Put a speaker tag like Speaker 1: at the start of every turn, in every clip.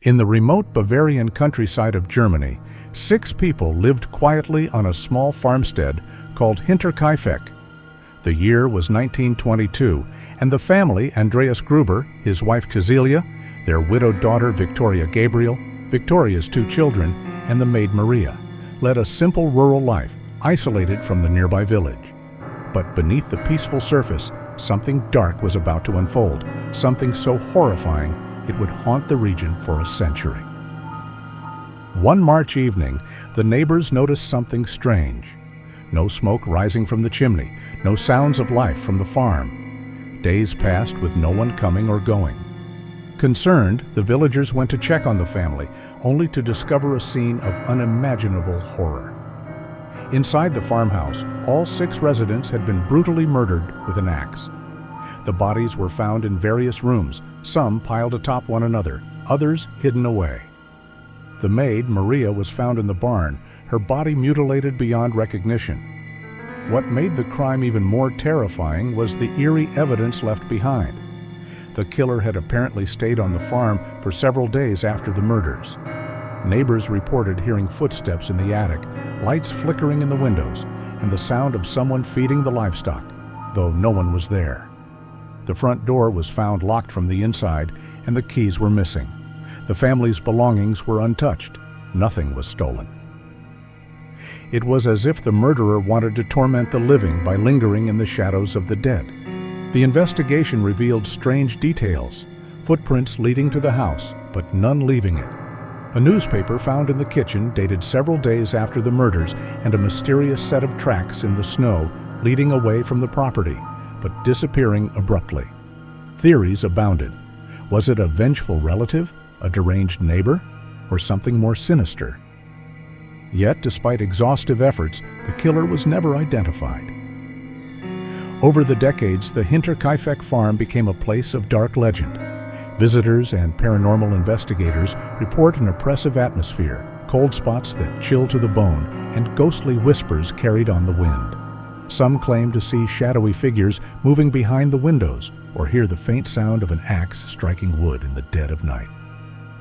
Speaker 1: In the remote Bavarian countryside of Germany, 6 people lived quietly on a small farmstead called Hinterkaifeck. The year was 1922, and the family, Andreas Gruber, his wife Cecilia, their widowed daughter Victoria Gabriel, Victoria's 2 children, and the maid Maria, led a simple rural life, isolated from the nearby village. But beneath the peaceful surface, something dark was about to unfold, something so horrifying it would haunt the region for a century. One March evening, the neighbors noticed something strange. No smoke rising from the chimney, no sounds of life from the farm. Days passed with no one coming or going. Concerned, the villagers went to check on the family, only to discover a scene of unimaginable horror. Inside the farmhouse, all 6 residents had been brutally murdered with an axe. The bodies were found in various rooms, some piled atop one another, others hidden away. The maid, Maria, was found in the barn, her body mutilated beyond recognition. What made the crime even more terrifying was the eerie evidence left behind. The killer had apparently stayed on the farm for several days after the murders. Neighbors reported hearing footsteps in the attic, lights flickering in the windows, and the sound of someone feeding the livestock, though no one was there. The front door was found locked from the inside, and the keys were missing. The family's belongings were untouched. Nothing was stolen. It was as if the murderer wanted to torment the living by lingering in the shadows of the dead. The investigation revealed strange details, footprints leading to the house, but none leaving it. A newspaper found in the kitchen dated several days after the murders, and a mysterious set of tracks in the snow leading away from the property, but disappearing abruptly. Theories abounded. Was it a vengeful relative, a deranged neighbor, or something more sinister? Yet, despite exhaustive efforts, the killer was never identified. Over the decades, the Hinterkaifeck farm became a place of dark legend. Visitors and paranormal investigators report an oppressive atmosphere, cold spots that chill to the bone, and ghostly whispers carried on the wind. Some claim to see shadowy figures moving behind the windows or hear the faint sound of an axe striking wood in the dead of night.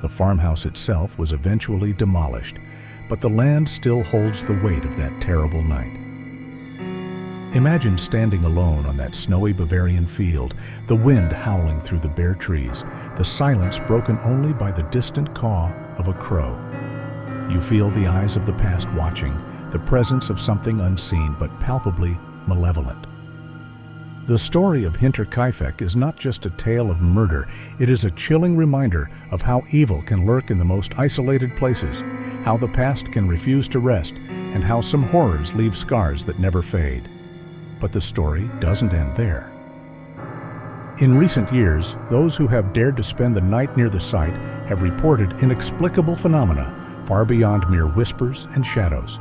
Speaker 1: The farmhouse itself was eventually demolished, but the land still holds the weight of that terrible night. Imagine standing alone on that snowy Bavarian field, the wind howling through the bare trees, the silence broken only by the distant caw of a crow. You feel the eyes of the past watching, the presence of something unseen but palpably malevolent. The story of Hinterkaifeck is not just a tale of murder, it is a chilling reminder of how evil can lurk in the most isolated places, how the past can refuse to rest, and how some horrors leave scars that never fade. But the story doesn't end there. In recent years, those who have dared to spend the night near the site have reported inexplicable phenomena far beyond mere whispers and shadows.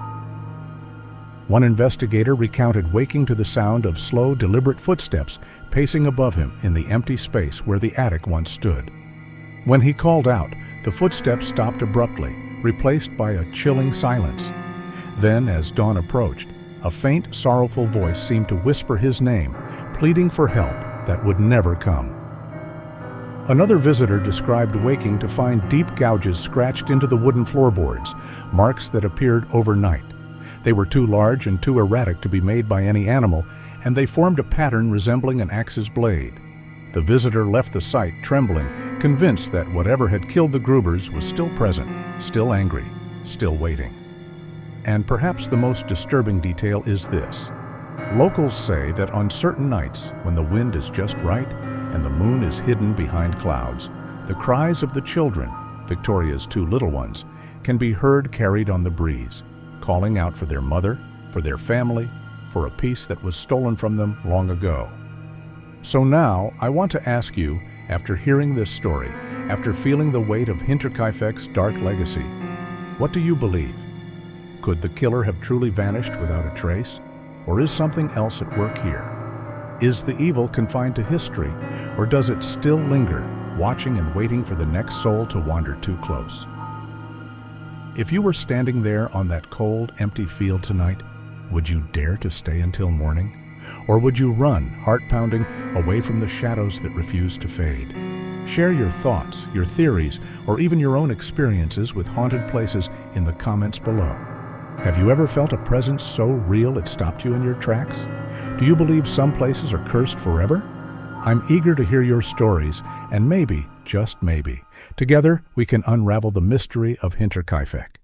Speaker 1: One investigator recounted waking to the sound of slow, deliberate footsteps pacing above him in the empty space where the attic once stood. When he called out, the footsteps stopped abruptly, replaced by a chilling silence. Then, as dawn approached, a faint, sorrowful voice seemed to whisper his name, pleading for help that would never come. Another visitor described waking to find deep gouges scratched into the wooden floorboards, marks that appeared overnight. They were too large and too erratic to be made by any animal, and they formed a pattern resembling an axe's blade. The visitor left the site trembling, convinced that whatever had killed the Grubers was still present, still angry, still waiting. And perhaps the most disturbing detail is this. Locals say that on certain nights, when the wind is just right and the moon is hidden behind clouds, the cries of the children, Victoria's 2 little ones, can be heard carried on the breeze, calling out for their mother, for their family, for a piece that was stolen from them long ago. So now, I want to ask you, after hearing this story, after feeling the weight of Hinterkaifeck's dark legacy, what do you believe? Could the killer have truly vanished without a trace? Or is something else at work here? Is the evil confined to history, or does it still linger, watching and waiting for the next soul to wander too close? If you were standing there on that cold, empty field tonight, would you dare to stay until morning? Or would you run, heart-pounding, away from the shadows that refuse to fade? Share your thoughts, your theories, or even your own experiences with haunted places in the comments below. Have you ever felt a presence so real it stopped you in your tracks? Do you believe some places are cursed forever? I'm eager to hear your stories, and maybe, just maybe, together we can unravel the mystery of Hinterkaifeck.